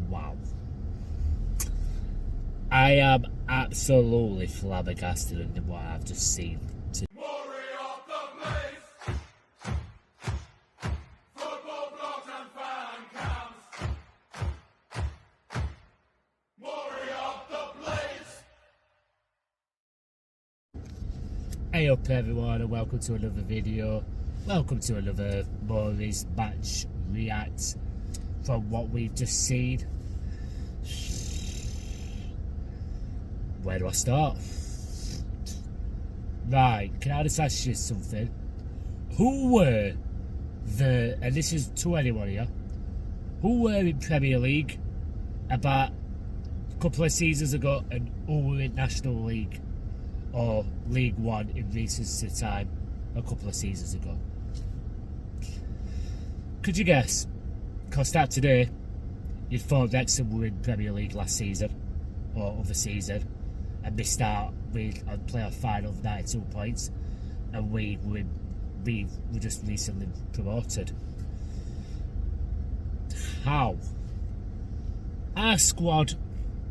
Wow. I am absolutely flabbergasted at what I've just seen. Hey up everyone, and welcome to another video. Welcome to another Murray's match react from what we've just seen. Where do I start? Right, can I just ask you something? Who were and this is to anyone here, who were in Premier League about a couple of seasons ago and who were in National League or League One in recent time a couple of seasons ago? Could you guess? Because that today, you'd thought Wrexham were in Premier League last season or other season and missed out with a playoff final of 92 points, and we were just recently promoted. How? Our squad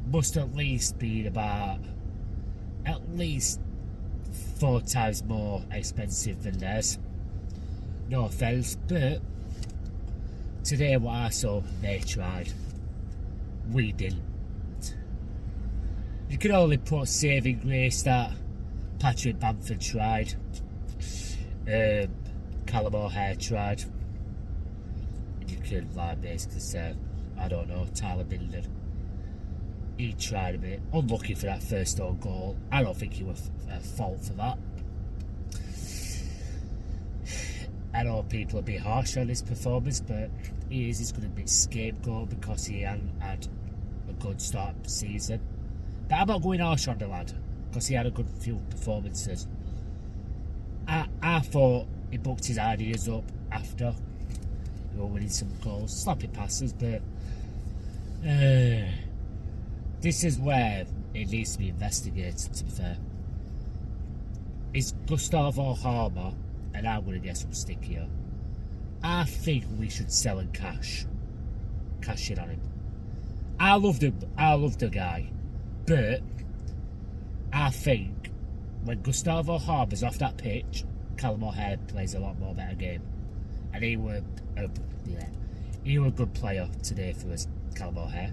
must at least be about at least 4 times more expensive than theirs. No offence, but today what I saw, they tried. We didn't. You can only put saving grace that Patrick Bamford tried. Callum O'Hare tried. You could like basically say, I don't know, Tyler Bindon. He tried a bit. Unlucky for that first own goal. I don't think he was at fault for that. I know people will be harsh on his performance, but he's going to be scapegoat because he hadn't had a good start of the season. But I'm not going harsh on the lad because he had a good few performances. I thought he booked his ideas up after winning some goals, sloppy passes, but this is where it needs to be investigated, to be fair. Is Gustavo Ohare, and I'm going to get some stick here, I think we should sell and cash in on him. I love the guy, but I think when Gustavo O'Hare's off that pitch, Callum O'Hare plays a lot more better game, and he were a good player today for us, Callum O'Hare.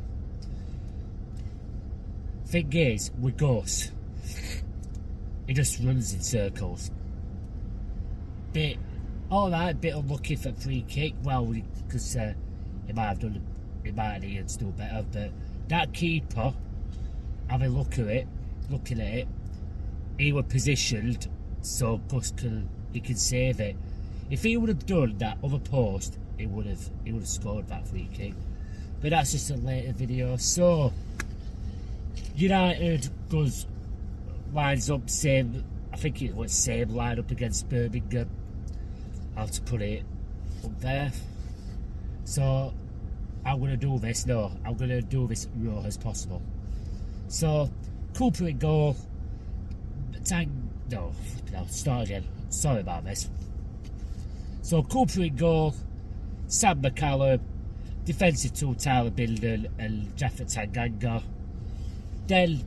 Thing is, with Gus, he just runs in circles. Bit unlucky for free kick. Well, because he might have needed to do better. But that keeper, having looking at it, he was positioned so Gus can save it. If he would have done that other post, he would have scored that free kick. But that's just a later video. So United lines up same. I think it was same line up against Birmingham. How to put it up there. So I'm gonna do this. No, I'm gonna do this raw as possible. So Cooper in goal. Start again. Sorry about this. So Cooper in goal. Sam McCallum. Defensive two, Tyler Bindon and Jeffrey Tanganga. Then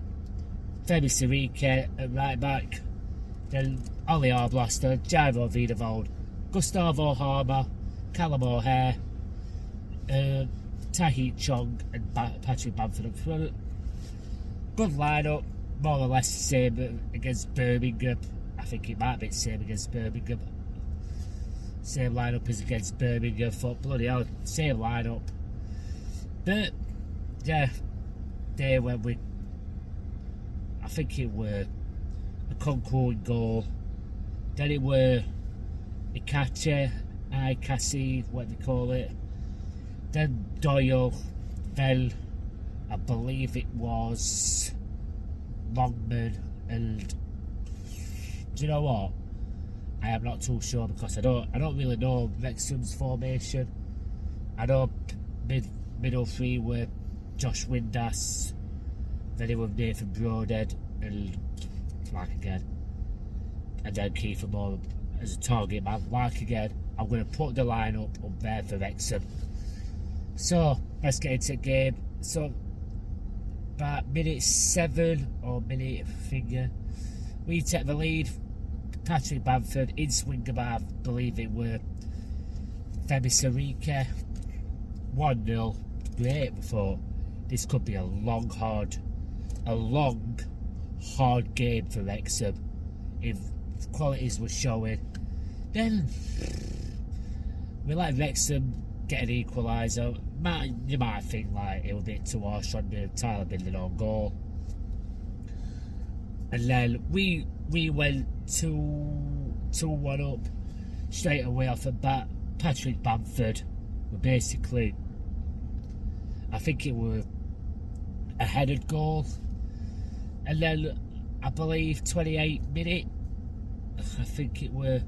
Femi Sirike at right back. Then Ollie Arblaster, Jairo Vidavold, Gustavo Ohare, Callum O'Hare, Tahith Chong and Patrick Bamford up front. Good lineup, more or less the same against Birmingham. I think it might be the same against Birmingham. Same lineup as against Birmingham. Thought bloody hell, same lineup. But yeah, they went with, I think it were a Concord goal. Then it were Ikache, what they call it. Then Doyle. Then I believe it was Longman, and do you know what? I am not too sure because I don't really know Wrexham's formation. I know middle three were Josh Windass, then it was Nathan Broadhead and Clark again, and then Kiefer Moore as a target man. Like again, I'm going to put the line up there for Wrexham. So let's get into the game. So about minute 7 or minute finger, we take the lead. Patrick Bamford in swinger bar, I believe it were Femi Sarike. 1-0. Great. We thought this could be a long, hard game for Wrexham if qualities were showing. Then we let Wrexham get an equaliser. You might think like it was a bit too harsh on the Tyler Bindon on goal. And then we went 2-1 up straight away off the bat. Patrick Bamford were basically, I think it was a headed goal. And then I believe 28 minute, I think it was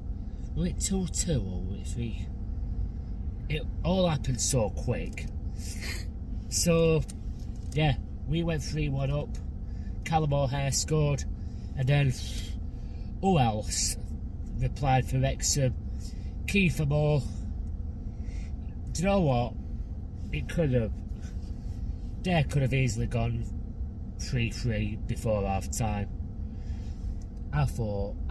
it 2-2 or was it 3? It all happened so quick. So yeah, we went 3-1 up. Callum O'Hare scored, and then who else replied for Wrexham? Kiefer Moore. Do you know what? They could have easily gone 3-3 before half time. I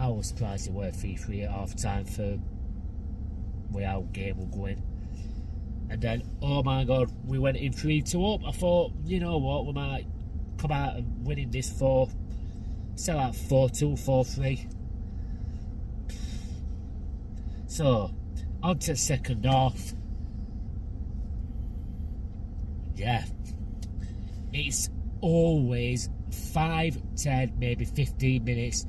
was surprised it were 3-3 at half time for where our game was going. And then, oh my god, we went in 3-2 up. I thought, you know what, we might come out and winning this sell out 4-2, 4-3. So, on to second half. Yeah, it's always 5, 10, maybe 15 minutes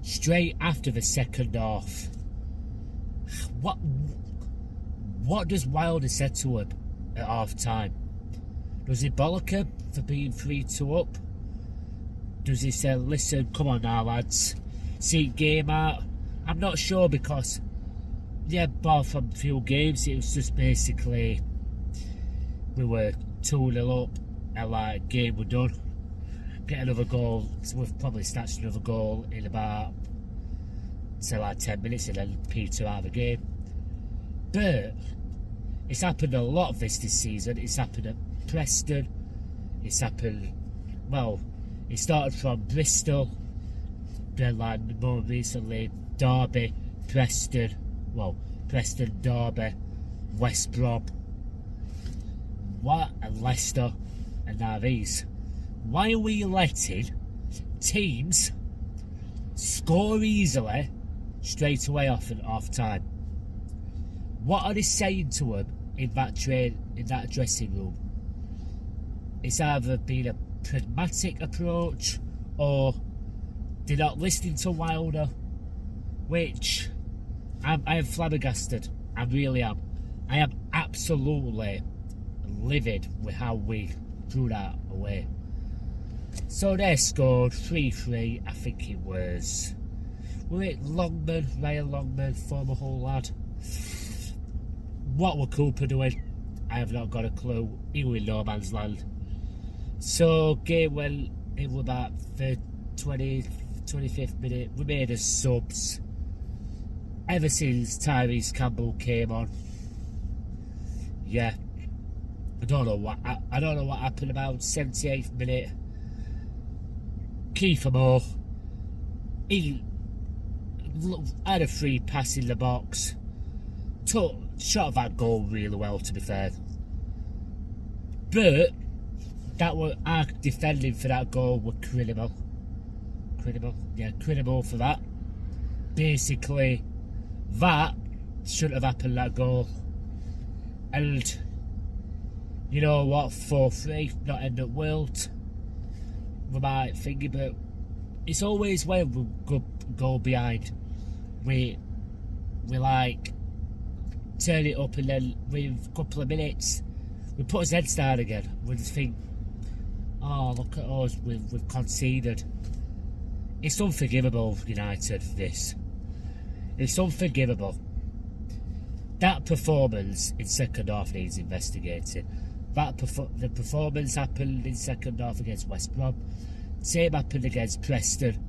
straight after the second half. What does Wilder say to him at half time? Does he bollock him for being 3-2 up? Does he say, listen, come on now lads, see game out? I'm not sure, because yeah, bar from a few games, it was just basically we were 2-0 up and like game were done. Get another goal, so we've probably snatched another goal in about say like 10 minutes and then peter out of the game. But it's happened a lot of this season. It's happened at Preston. It's happened, well, it started from Bristol, then like more recently Derby, Preston, Derby, West Brom, and Leicester, and now these. Why are we letting teams score easily straight away off time? What are they saying to him in that dressing room? It's either been a pragmatic approach or they're not listening to Wilder, which I am flabbergasted. I really am. I am absolutely livid with how we threw that away. So they scored 3-3, I think it was it Longman, Ryan Longman, former Hull lad. What were Cooper doing? I have not got a clue. He was in no man's land. So game went, it was about the 25th minute. We made us subs. Ever since Tyrese Campbell came on, yeah, I don't know what happened. About 78th minute, Kiefer Moore, he had a free pass in the box, shot that goal really well, to be fair. But that was our defending for that goal were credible for that. Basically, that shouldn't have happened, that goal. And you know what, 4-3, not end up world. We might think it, but it's always when we go behind, we like turn it up, and then with a couple of minutes we put his heads down again. We just think, oh, look at us, we've conceded. It's unforgivable, United, this. It's unforgivable. That performance in second half needs investigating. The performance happened in second half against West Brom. Same happened against Preston.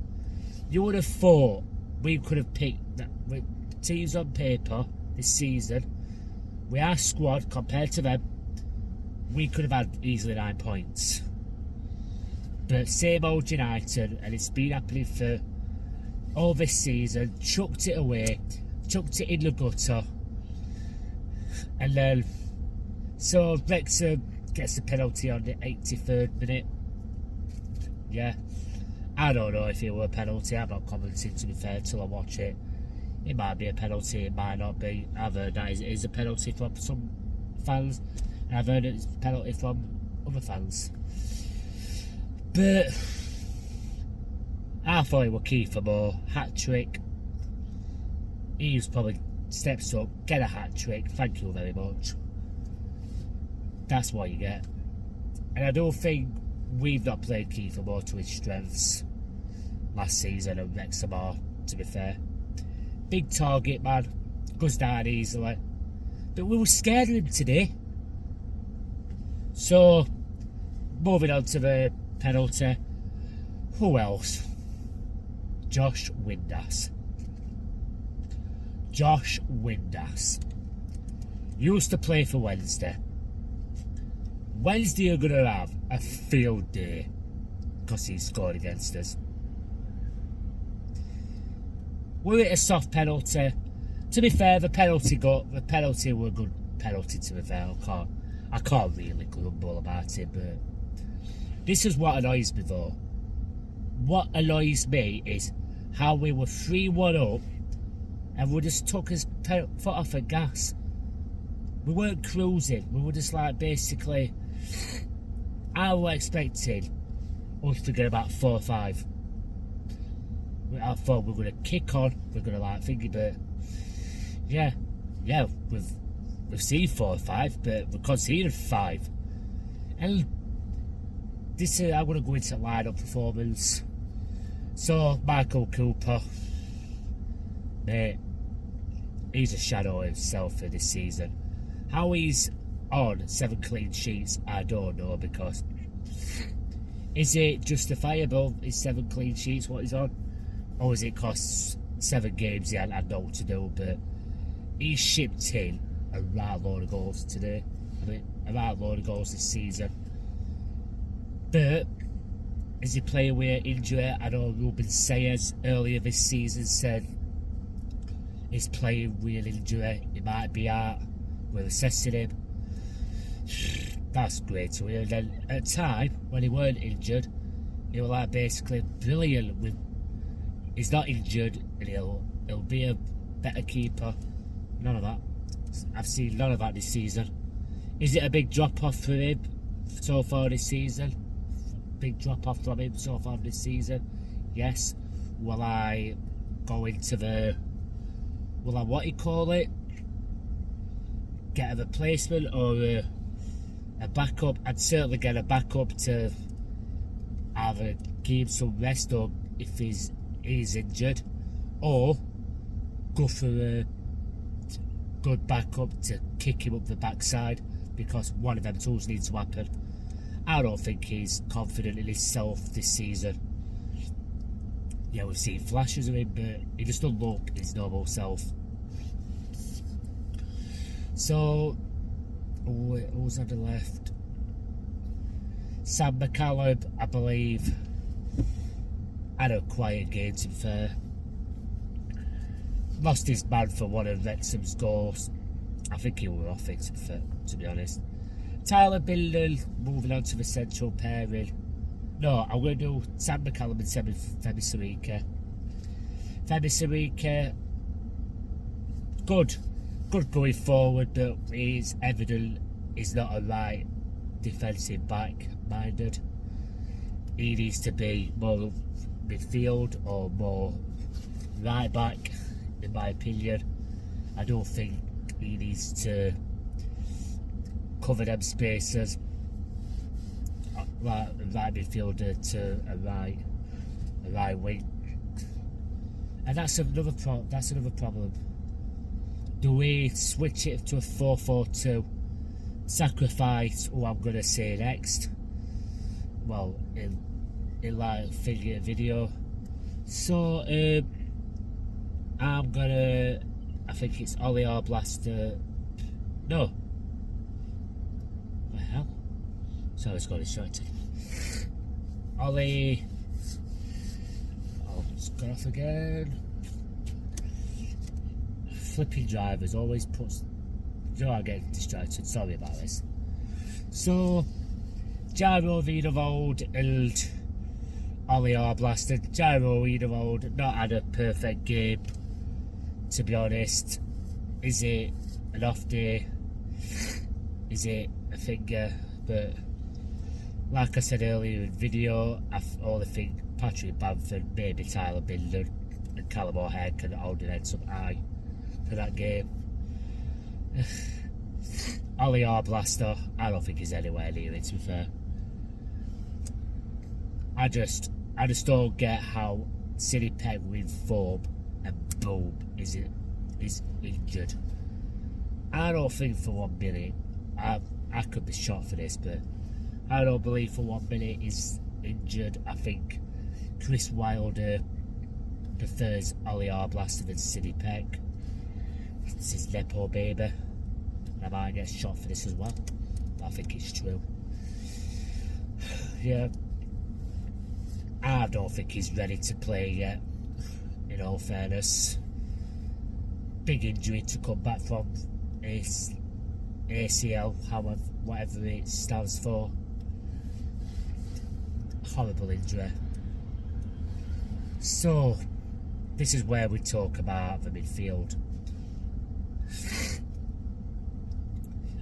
You would have thought we could have picked that with teams on paper this season. With our squad compared to them, we could have had easily 9 points. But same old United, and it's been happening for all this season. Chucked it away, chucked it in the gutter, and then so Wrexham gets the penalty on the 83rd minute. Yeah, I don't know if it were a penalty. I'm not commenting, to be fair, till I watch it. It might be a penalty, it might not be. I've heard that it is a penalty from some fans, and I've heard it's a penalty from other fans. But I thought it was Kiefer Moore, hat-trick. He's probably steps up, get a hat-trick, thank you very much. That's what you get. And I don't think we've not played Kiefer Moore to his strengths last season at Wrexham, to be fair. Big target, man, goes down easily. But we were scared of him today. So, moving on to the penalty. Who else? Josh Windass. Josh Windass. Used to play for Wednesday. Wednesday are going to have a field day because he scored against us. Were it a soft penalty? To be fair, the penalty were a good penalty, to be fair. I can't really grumble about it, but this is what annoys me though. What annoys me is how we were 3-1 up and we just took his foot off the gas. We weren't cruising, we were just like basically, I was expecting us to get about 4 or 5. I thought we were going to kick on, we were going to like think about, yeah, we've seen 4 or 5, but we conceded 5. And this is, I'm going to go into line-up performance. So, Michael Cooper, mate, he's a shadow of himself for this season. How he's on 7 clean sheets, I don't know, because is it justifiable, his 7 clean sheets, what he's on? Or is it cost 7 games he hadn't had no to do? But he's shipped in a right load of goals today. I mean, a right load of goals this season. But is he playing with injury? I know Ruben Sayers earlier this season said he's playing with injury. He might be out. We're assessing him. That's great to hear. And then at a time when he weren't injured, he was like basically brilliant. With he's not injured and he'll be a better keeper. None of that. I've seen none of that this season. Is it a big drop off for him so far this season? Big drop off from him so far this season? Yes. Will I go into what do you call it? Get a replacement or a backup? I'd certainly get a backup to either give him some rest, or if he's injured, or go for a good backup to kick him up the backside, because one of them tools needs to happen. I don't think he's confident in himself this season. Yeah, we've seen flashes of him, but he just doesn't look his normal self. So, who's on the left? Sam McCallum, I believe, had a quiet game, to be fair. Lost his man for one of Wrexham's goals. I think he were off it, to be honest. Tyler Bindon, moving on to the central pairing. No, I'm going to do Sam McCallum and Femi Sarika. Femi Sarika, good going forward, but it's evident he's not a right defensive back minded. He needs to be more midfield or more right back, in my opinion. I don't think he needs to cover them spaces, right midfielder to a right wing, and that's another problem. Do we switch it to a 4-4-2, sacrifice who I'm gonna say next? Well, in like figure video. So I think it's Ollie or Blaster. No. What the hell? So it's got distracted. Ollie. Oh, it's gone off again. Flipping drivers always puts. You know, I get distracted. Sorry about this. So, Gyro Wiedevold and Ollie are blasted. Gyro Wiedevold not had a perfect game, to be honest. Is it an off day? Is it a finger? But like I said earlier in the video, I only think Patrick Bamford, maybe Tyler Bindon and Callum O'Hare can hold an heads up high for that game. Ollie R Blaster, I don't think he's anywhere near it, to be fair. I just don't get how City Peg with form and boom is injured. I don't think for 1 minute, I could be shot for this, but I don't believe for 1 minute he's injured. I think Chris Wilder prefers Ollie R Blaster than City Peg. It's his Nepo baby. And I might get shot for this as well. But I think it's true. Yeah. I don't think he's ready to play yet, in all fairness. Big injury to come back from. ACL, whatever it stands for. Horrible injury. So, this is where we talk about the midfield.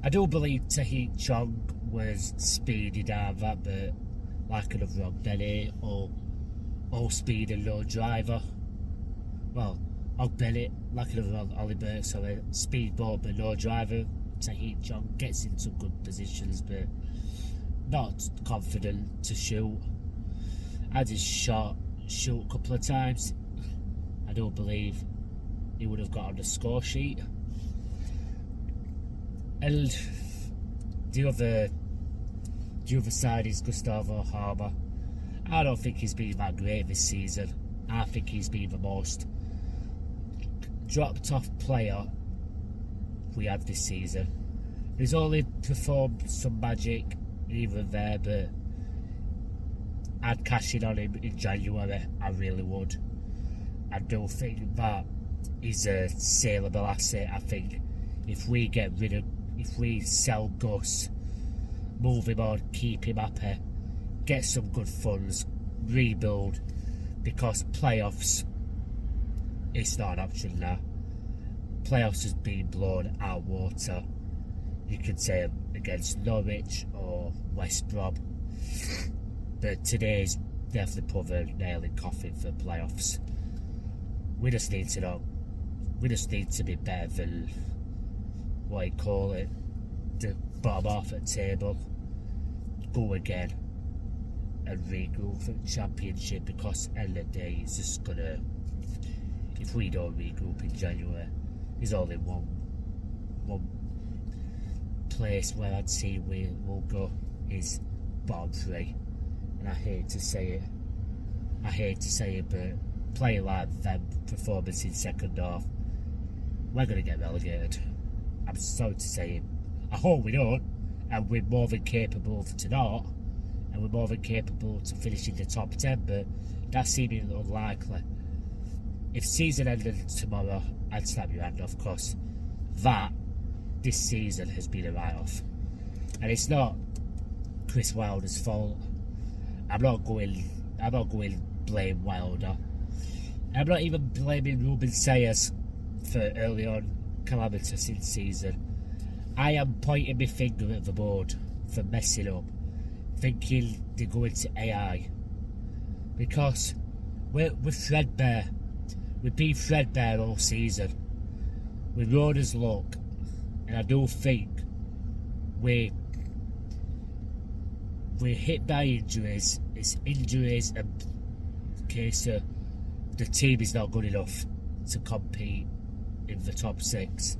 I do believe Tahit Chong was speedy down that, but like an wrong Benny or all speed and no driver. Well, Bennett, like an wrong Ollie Burke, sorry, speed ball but no driver. Tahit Chong gets in some good positions, but not confident to shoot. Had his shoot a couple of times. I don't believe he would have got on the score sheet. And the other side is Gustavo Harbour. I don't think he's been that great this season. I think he's been the most dropped off player we had this season. He's only performed some magic even there, but I'd cash in on him in January. I really would. I do think that he's a saleable asset. I think if we sell Gus, move him on, keep him happy, get some good funds, rebuild, because playoffs, it's not an option now. Playoffs has been blown out water. You could say against Norwich or West Brom, but today's definitely put a nail in coffin for playoffs. We just need to be better than what you call it, the bottom half of the table, go again and regroup for the championship, because end of the day it's just gonna, if we don't regroup in January, there's only one place where I'd see we'll go is bottom three, and I hate to say it, but playing like them, performance in second half, we're gonna get relegated. I'm sorry to say it. I hope we don't, and we're more than capable to not, and we're more than capable to finish in the top 10, but that's seeming unlikely. If season ended tomorrow, I'd snap your hand off, because this season has been a write-off. And it's not Chris Wilder's fault. I'm not going blame Wilder. I'm not even blaming Ruben Sayers for early on calamitous in season. I am pointing my finger at the board for messing up, thinking they're going to AI, because we're threadbare. We've been threadbare all season. We rode as luck, and I do think we're hit by injuries. It's injuries and case of the team is not good enough to compete in the top 6,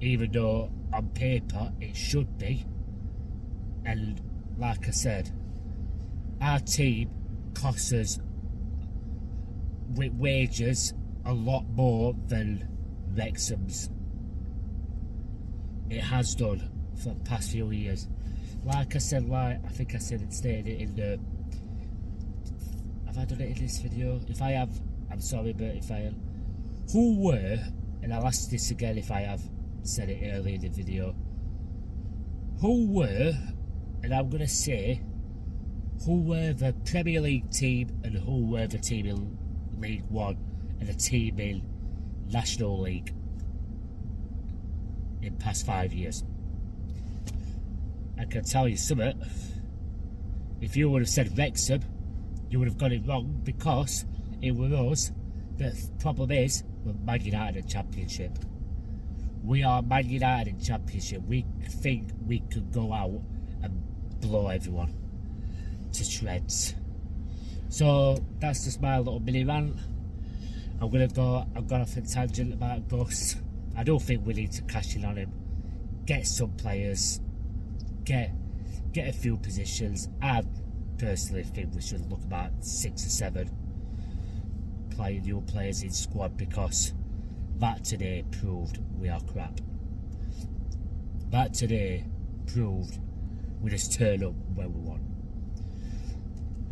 even though on paper it should be. And like I said, our team costs us with wages a lot more than Wrexham's. It has done for the past few years. Like I said, I think I said it, stated it in the. Have I done it in this video? If I have, I'm sorry, but if I have. Who were, and I'll ask this again if I have said it earlier in the video. Who were, and I'm going to say, who were the Premier League team and who were the team in League One and the team in National League in past 5 years? I can tell you something. If you would have said Wrexham, you would have got it wrong because it was us. The problem is, we're Man United in Championship. We are Man United in Championship. We think we could go out and blow everyone to shreds. So that's just my little mini rant. I'm gonna go off a tangent about Gus. I don't think we need to cash in on him. Get some players. Get a few positions. I personally think we should look about 6 or 7 new players in squad, because that today proved we are crap. That today proved we just turn up where we want.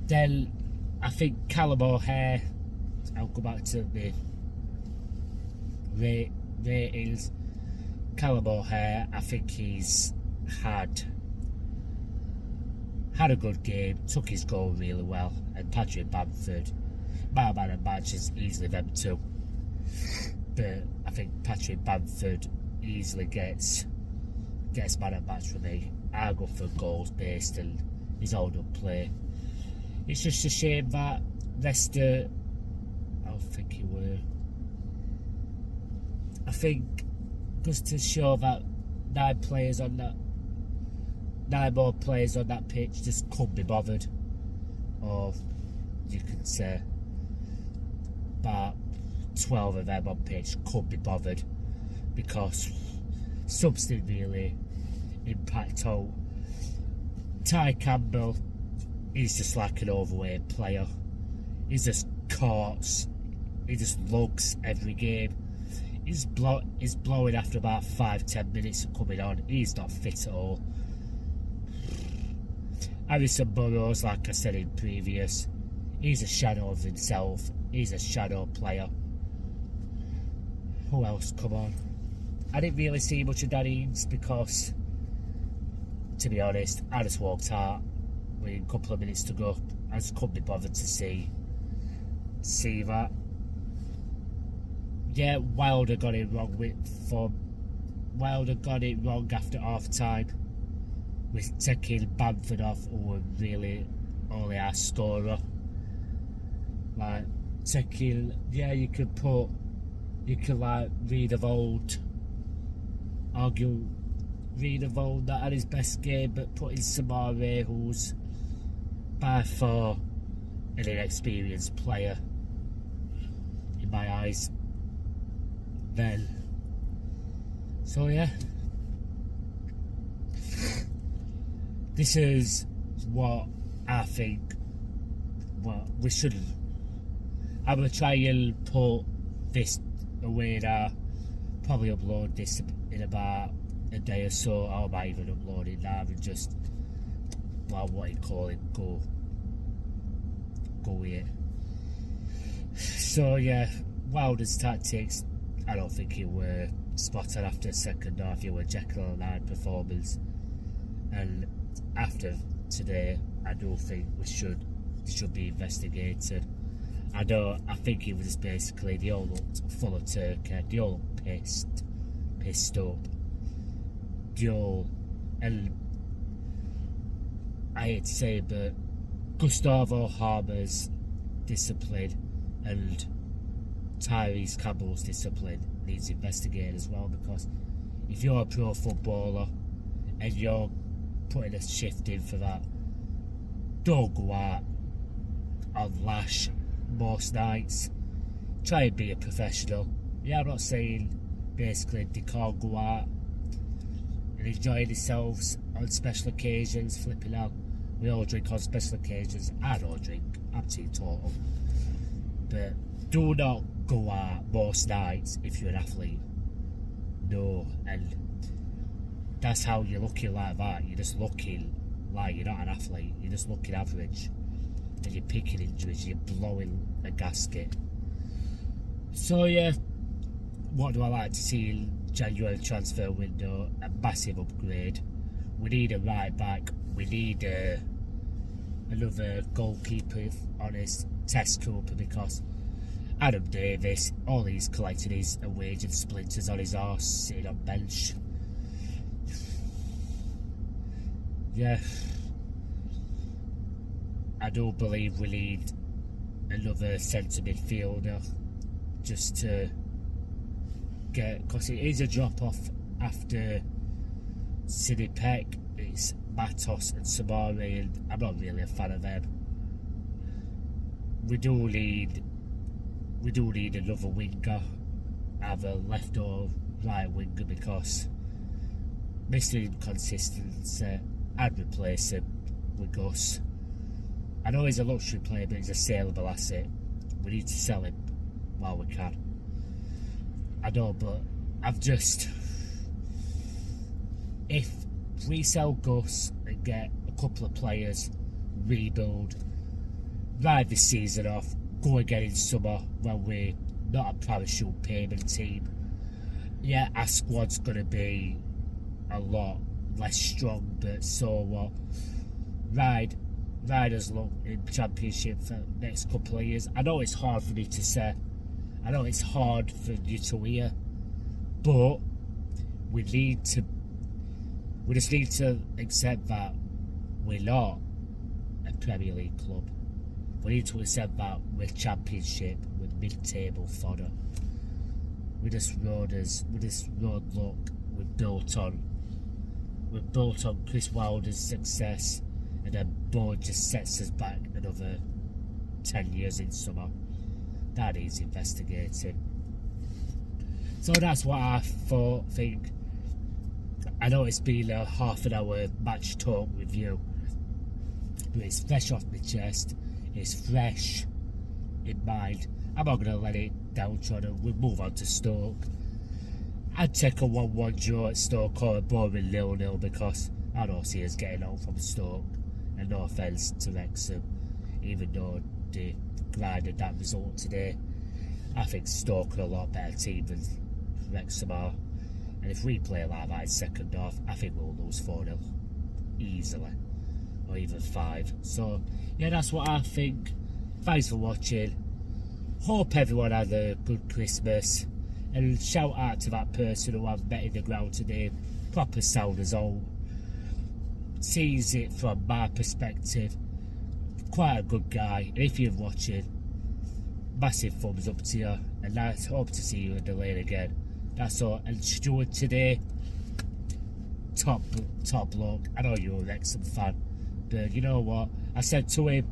Then I think Callum O'Hare, I'll go back to the ratings. Callum O'Hare, I think he's had a good game, took his goal really well, and Patrick Bamford, my man of match is easily them two. But I think Patrick Bamford easily gets man of match for me. I go for goals based and his own up play. It's just a shame that Leicester, I think he were. I think just to show that 9 more players on that pitch just couldn't be bothered, or you could say about 12 of them on pitch couldn't be bothered, because subs didn't really impact out. Ty Campbell, he's just like an overweight player. He's just caught, he just lugs every game. He's blowing after about 5-10 minutes of coming on. He's not fit at all. Harrison Burrows, like I said in previous, he's a shadow of himself. He's a shadow player. Who else? Come on. I didn't really see much of Danny Ings because, to be honest, I just walked out with a couple of minutes to go. I just couldn't be bothered to see that. Yeah, Wilder got it wrong Wilder got it wrong after half time with taking Bamford off, who were really only our scorer. Like taking, yeah, you could like Reed of old that had his best game, but putting Samare, who's by far an inexperienced player in my eyes, then. So yeah, this is what I think. Well, we should. I'm gonna try and put this away now. Probably upload this in about a day or so. I might even upload it now and just, well, what you call it, go with it. So yeah, Wilder's tactics, I don't think it were spot on after the second half. It were Jekyll and Hyde performance, and after today, I do think it should be investigated. I think it was basically, they all looked full of turkey, they all looked pissed up. And I hate to say it, but Gustavo Harmer's discipline and Tyrese Campbell's discipline needs investigated as well, because if you're a pro footballer and you're putting a shift in for that, don't go out and lash most nights. Try and be a professional. Yeah, I'm not saying basically they can't go out and enjoy themselves on special occasions, flipping out. We all drink on special occasions. I don't drink, I'm teetotal. But do not go out most nights if you're an athlete. No, and that's how you're looking like that. You're just looking like you're not an athlete. You're just looking average. And you're picking injuries. You're blowing a gasket. So yeah, what do I like to see in January transfer window? A massive upgrade. We need a right back. We need another goalkeeper on his test trooper, because Adam Davis, all he's collecting is a wage of splinters on his arse, sitting on bench. Yeah, I do believe we need another centre midfielder just to get, because it is a drop off after Sidney Peck. It's Matos and Samari, and I'm not really a fan of them. We do need another winger, either left or right winger, because Mr. Inconsistency, I'd replace him with Gus. I know he's a luxury player, but he's a saleable asset. We need to sell him while we can. I know, but if we sell Gus and get a couple of players, rebuild, ride this season off, go again in summer when we're not a parachute payment team. Yeah, our squad's going to be a lot less strong, but so what? Ride us long in Championship for the next couple of years. I know it's hard for me to say. I know it's hard for you to hear. But we just need to accept that we're not a Premier League club. We need to accept that we're Championship, we're mid-table fodder. We just rode luck. We're built on Chris Wilder's success, and then Boyd just sets us back another 10 years in summer. That is investigating. So that's what I think. I know it's been a half an hour match talk review, but it's fresh off my chest. It's fresh in mind. I'm not going to let it downtrodden. We'll move on to Stoke. I'd take a 1-1 draw at Stoke or a boring 0-0, because I don't see us getting out from Stoke. And no offence to Wrexham, even though they grinded that result today. I think Stoke are a lot better team than Wrexham are. And if we play like that in second half, I think we'll lose 4-0 easily, or even 5. So yeah, that's what I think. Thanks for watching. Hope everyone had a good Christmas, and shout out to that person who I've met in the ground today. Proper sound as all. Sees it from my perspective. Quite a good guy. And if you're watching, massive thumbs up to you, and I hope to see you in the lane again. That's all. And Stuart today, top bloke. I know you're a Wrexham fan, but you know what? I said to him,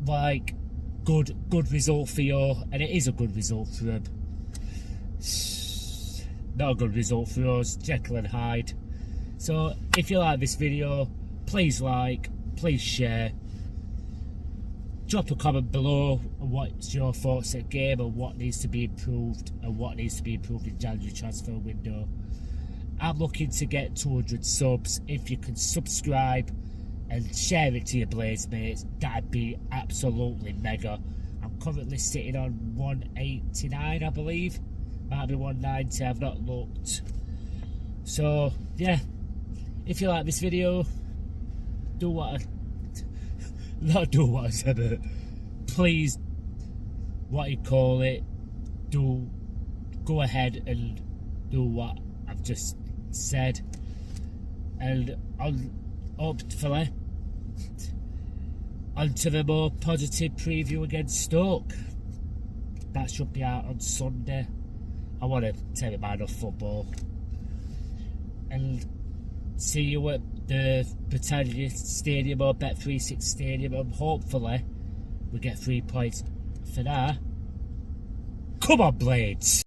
like, good result for you, and it is a good result for him. Not a good result for us, Jekyll and Hyde. So if you like this video, please like, please share. Drop a comment below on what's your thoughts at game, and what needs to be improved, and what needs to be improved in January transfer window. I'm looking to get 200 subs. If you can subscribe and share it to your Blaze mates, that'd be absolutely mega. I'm currently sitting on 189, I believe. Might be 190, I've not looked. So yeah, if you like this video, please, go ahead and do what I've just said, and hopefully onto the more positive preview against Stoke. That should be out on Sunday. I want to take my mind off football, and see you at the Britannia Stadium or Bet360 Stadium, and hopefully we get 3 points for that. Come on, Blades!